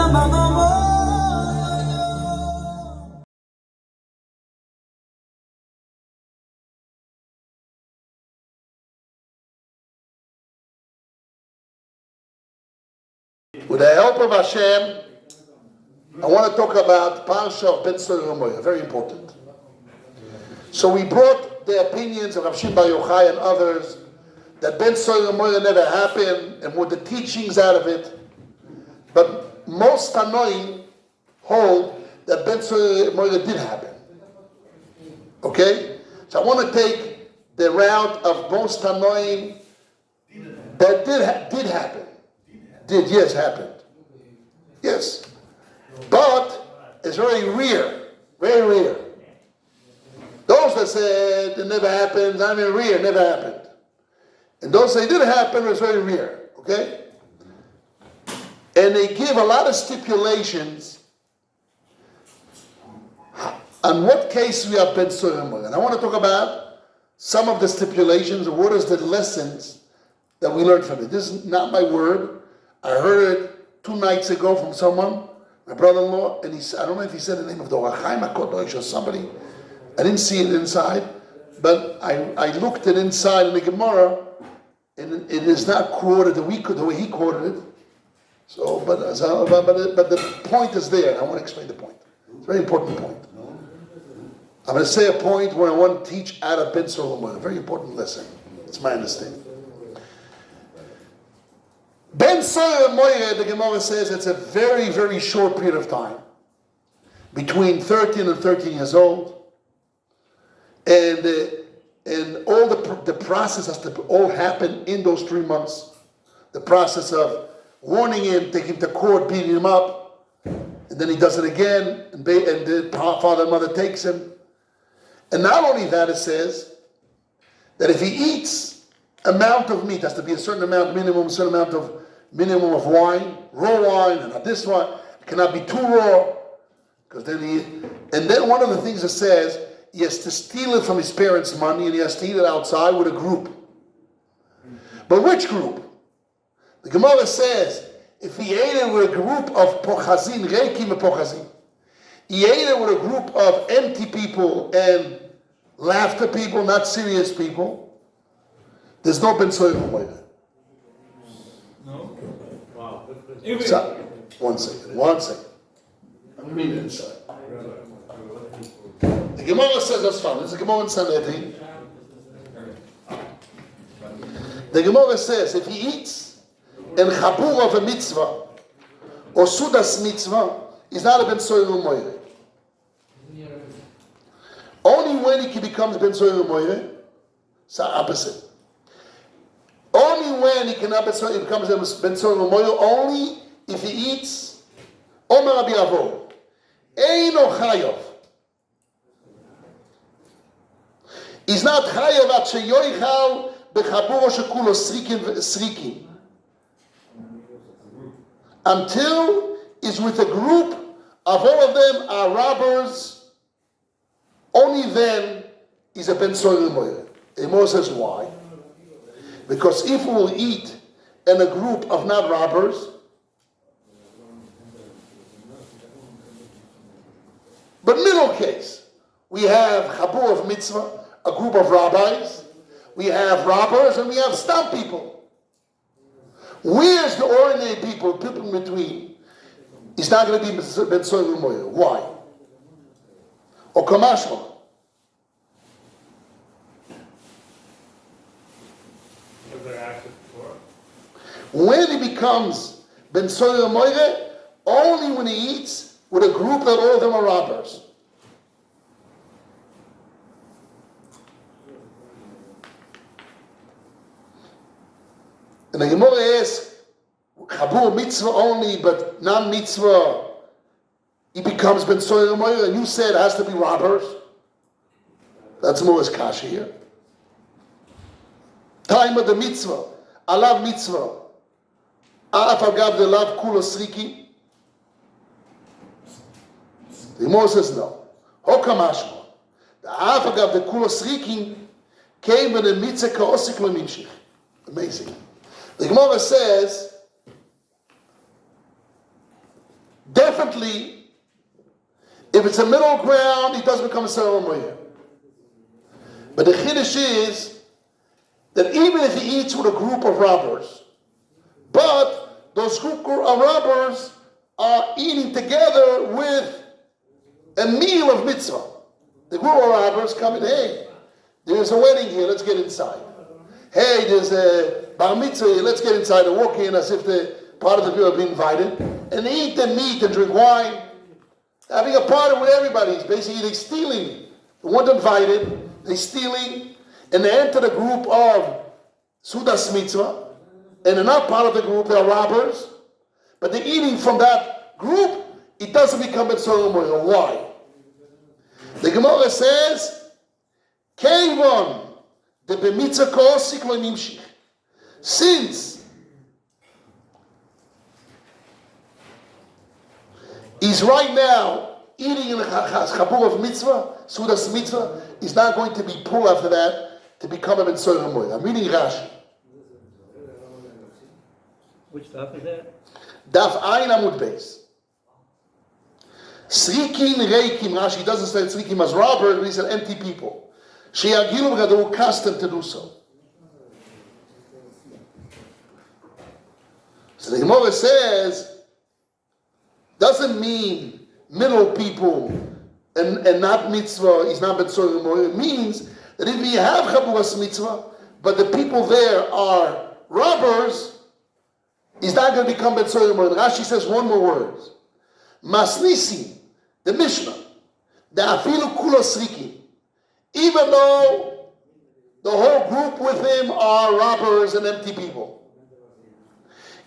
With the help of Hashem, I want to talk about Parashas of Ben Tzorah, very important. So we brought the opinions of Rav Shimon Bar Yochai and others that Ben Tzorah never happened and what the teachings out of it. But most Tanoim hold that Ben Tzorah did happen. Okay? So I want to take the route of most Tanoim that did happen. Yes, happened. Yes. But it's very rare. Very rare. Those that said it never happened, I mean rare, never happened. And those that did happen was very rare. Okay? And they give a lot of stipulations on what case we have Ben Tzorah. And I want to talk about some of the stipulations and what is the lessons that we learned from it. This is not my word. I heard it 2 nights ago from someone, my brother-in-law, and I don't know if he said the name of the Orachaim HaKodesh or somebody. I didn't see it inside, but I looked it inside in the Gemara, and it is not quoted the way he quoted it. So, but the point is there. I want to explain the point. It's a very important point. I'm going to say a point where I want to teach out of Ben Tzorah, a very important lesson. It's my understanding. Ben Tzorah, the Gemara says, it's a very, very short period of time. Between 13 and 13 years old. And all the process has to all happen in those 3 months. The process of warning him, taking him to court, beating him up. And then he does it again, and the father and mother takes him. And not only that, it says that if he eats amount of meat, has to be a certain amount, minimum of wine, raw wine, and not this wine. It cannot be too raw, because then one of the things it says, he has to steal it from his parents' money, and he has to eat it outside with a group. But which group? The Gemara says, if he ate it with a group of pochazin, reikim and pochazin, he ate it with a group of empty people and laughter people, not serious people, there's no Ben Tzorah. No? Wow. So, one second. I'm reading it inside. The Gemara says as follows. The Gemara in Sanhedrin. The Gemara says if he eats in chabur of a mitzvah or sudas mitzvah, he's not a Ben Tzorah Moire. Only when he becomes Ben Tzorah Moire, it's the opposite. Only when he becomes Ben Tzorah Moire, only if he eats Omer Rabbi Avo, Eino Chayov. He's not Chayov at sheyoichal bechaburo shekulo srikim. Until he's with a group of all of them are robbers, only then he's a Ben Tzorah Moire. Emo says why? Because if we will eat in a group of not robbers, but middle case, we have chabur of mitzvah, a group of rabbis, we have robbers, and we have stam people. Where's the ordinary people in between? He's not going to be Ben Tzorah Moire. Why? Or kamashma. When he becomes Ben Tzorah Moire, only when he eats with a group that all of them are robbers. And the Gemara asks, Chabur mitzvah only, but non-mitzvah, he becomes Ben Tzorah Moire, and you said it has to be robbers. That's Moa's kasha here. Time of the mitzvah, alav mitzvah. Af agav the lav kulo sriki. The Gemara says no. Hokamashma. The af agav the kulo sriki came when the mitzvah kaosik lo nimshich. Amazing. The Gemara says Unfortunately, if it's a middle ground, it doesn't become a ceremony. But the chiddush is that even if he eats with a group of robbers, but those group of robbers are eating together with a meal of mitzvah. The group of robbers come in, hey, there's a wedding here, let's get inside. Hey, there's a bar mitzvah here, let's get inside and walk in as if the part of the people have been invited. And they eat and meat and drink wine, having a party with everybody. It's basically they're stealing. They weren't invited, they're stealing, and they enter the group of Sudas Mitzvah, and they're not part of the group, they're robbers, but they're eating from that group, it doesn't become a ceremony. Why? The Gemara says, Kevon the b'mitzvah kosik lo nimshich. Since he's right now eating in a chabur of mitzvah, sudas mitzvah, he's not going to be pulled after that to become a ben ceremony. I'm reading Rashi. Which daf is that? Daf Ayin Amud Beis. Srikin reikim, Rashi doesn't say srikim as robbers, but he said empty people. Sheyagilu because they were accustomed to do so. So the Gemara says, doesn't mean middle people and not mitzvah is not ben ceremony. It means that if you have chaburas mitzvah, but the people there are robbers, he's not going to become ben ceremony. Rashi says one more word. Masnisi, the Mishnah, the afilu kulo srikim. Even though the whole group with him are robbers and empty people.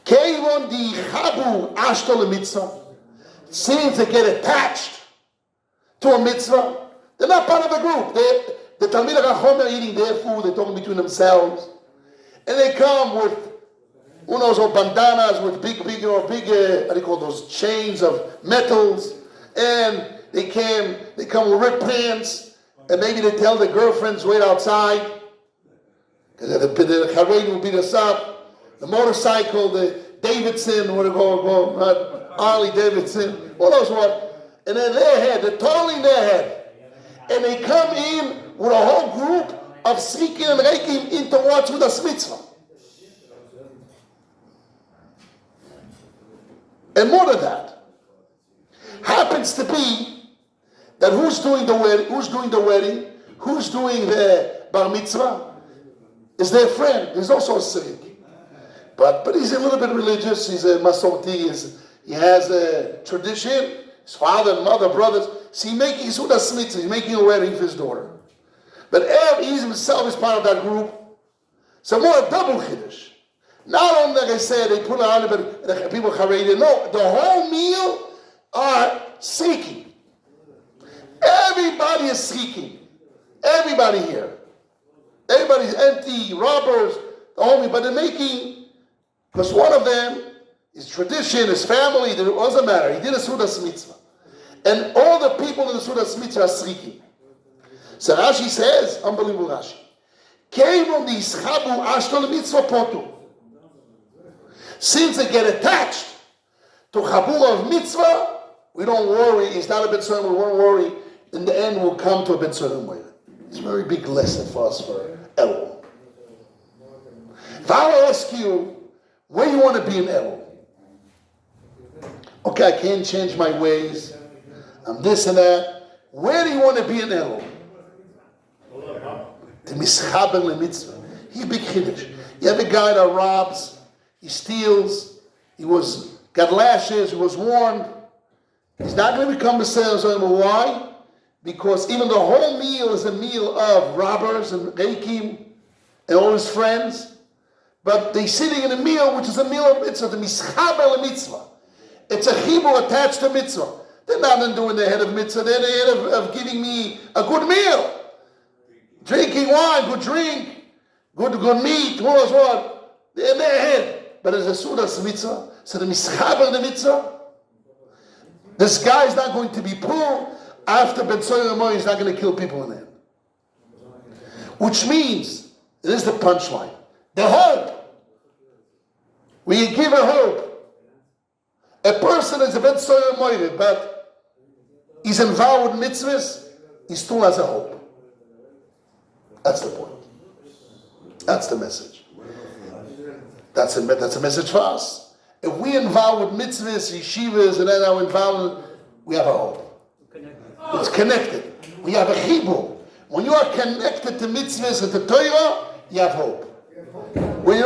Keivon di chabu ashtol mitzvah. Since they get attached to a mitzvah, they're not part of the group. The Talmid HaChacham are eating their food, they're talking between themselves. And they come with, who knows, or bandanas with big, how do you call those, chains of metals. And they come with ripped pants. And maybe they tell the girlfriends wait outside. Because the Charein will beat us up. The motorcycle, the Davidson, what do you call it? Harley Davidson, all those what. And then their head, they're totally in their head. And they come in with a whole group of Srikim and Reikim into what's with a mitzvah. And more than that, happens to be that who's doing the wedding, who's doing the bar mitzvah, is their friend. He's also a Srik. But he's a little bit religious, he's a Masorti, he has a tradition, his father and mother, brothers, so he's making Sudas mitzvah, he's making a wedding for his daughter. But he himself is part of that group. So more a double chiddush. Not only, like I said, they put it on, but the people Haredi, no, the whole meal are seeking. Everybody is seeking. Everybody here. Everybody's empty, robbers, the whole meal, but they're making, because one of them, his tradition, his family, it doesn't matter. He did a Sudas mitzvah. And all the people in the Sudas mitzvah are seeking. So Rashi says, unbelievable Rashi, since they get attached to Chabur of mitzvah, we don't worry, it's not a ben ceremony, we won't worry, in the end we'll come to a ben ceremony. It's a very big lesson for us for Elul. If I will ask you, where you want to be in Elul? Okay, I can't change my ways, I'm this and that. Where do you want to be in Elul? The mischaber le-mitzvah. He's a big chiddush. You have a guy that robs, he steals, got lashes, he was warned. He's not going to become a Seitzei. Why? Because even the whole meal is a meal of robbers and reikim and all his friends, but they're sitting in a meal which is a meal of mitzvah, the mischaber le-mitzvah. It's a chibur attached to mitzvah. They're not doing the head of mitzvah, they're the head of giving me a good meal. Drinking wine, good drink, good meat, who knows what. They're in their head. But it's a Sudas mitzvah, so the mischaber the mitzvah. This guy is not going to be poor after Ben Ceremony, he's not going to kill people in there. Which means, this is the punchline, the hope. We give a hope. A person person is a bit so moired, but he's involved with mitzvahs, he still has a hope. That's the point. That's the message. That's a message for us. If we involved with mitzvahs, yeshivas, and then our involvement, we have a hope. It's connected. We have a chibur. When you are connected to mitzvahs and to Torah, you have hope. When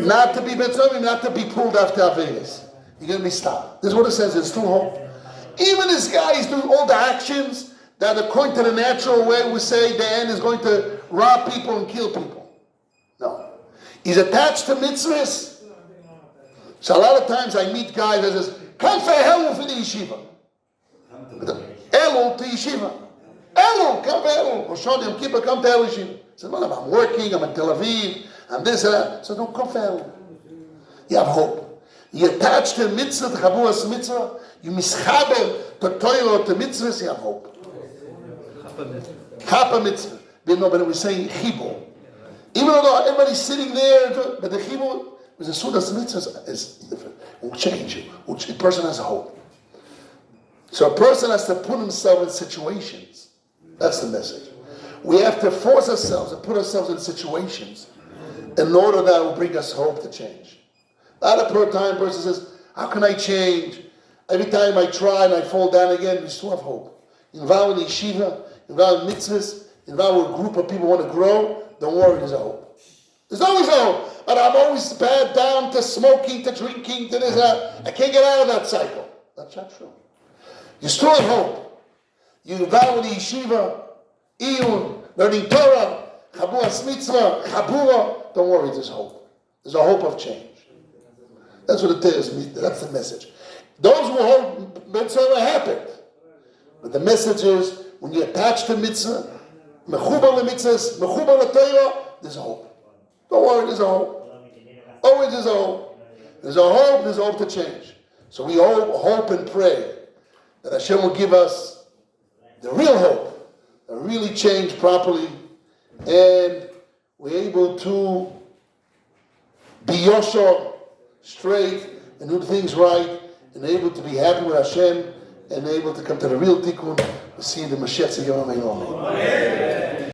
not to be betzovim, not to be pulled after Averis. You're going to be stopped. This is what it says. It's still hope. Even this guy is doing all the actions that according to the natural way we say the end is going to rob people and kill people. No. He's attached to mitzvahs. So a lot of times I meet guys that says, come for Elul for the yeshiva. Elul to yeshiva. Elul, come to Elul. Rosh Hashanah, Yom Kippur, come to Elul yeshiva. I said, well, I'm working, I'm in Tel Aviv, I'm this and that. So don't come for Elul. You have hope. You attach to mitzvah, to chaburas mitzvah, you mischaber to Torah, to mitzvahs, you have hope. Chapa mitzvah. But we're saying chibur. Even though everybody's sitting there, but the chibur, with the sudas mitzvahs, is different. Will change it. A person has a hope. So a person has to put himself in situations. That's the message. We have to force ourselves and put ourselves in situations in order that will bring us hope to change. Not a person says, how can I change? Every time I try and I fall down again, we still have hope. Involved in yeshiva, involved in mitzvahs, involved with a group of people who want to grow, don't worry, there's a hope. There's always a hope. But I'm always bad down to smoking, to drinking, to this, I can't get out of that cycle. That's not true. You still have hope. You involved in yeshiva, iyun, learning Torah, chaburas mitzvah, chabura, don't worry, there's hope. There's a hope of change. That's what it is. That's the message. Those who hold mitzvah happened. But the message is, when you attach to mitzvah, mechubar lemitzvahs, mechubar l'Torah, there's a hope. Don't worry, there's a hope. Always there's a hope. There's a hope to change. So we hope and pray that Hashem will give us the real hope, to really change properly, and we're able to be yosher, straight, and do things right, and able to be happy with Hashem, and able to come to the real tikkun, to see the Mashiach Tzidkenu Amen.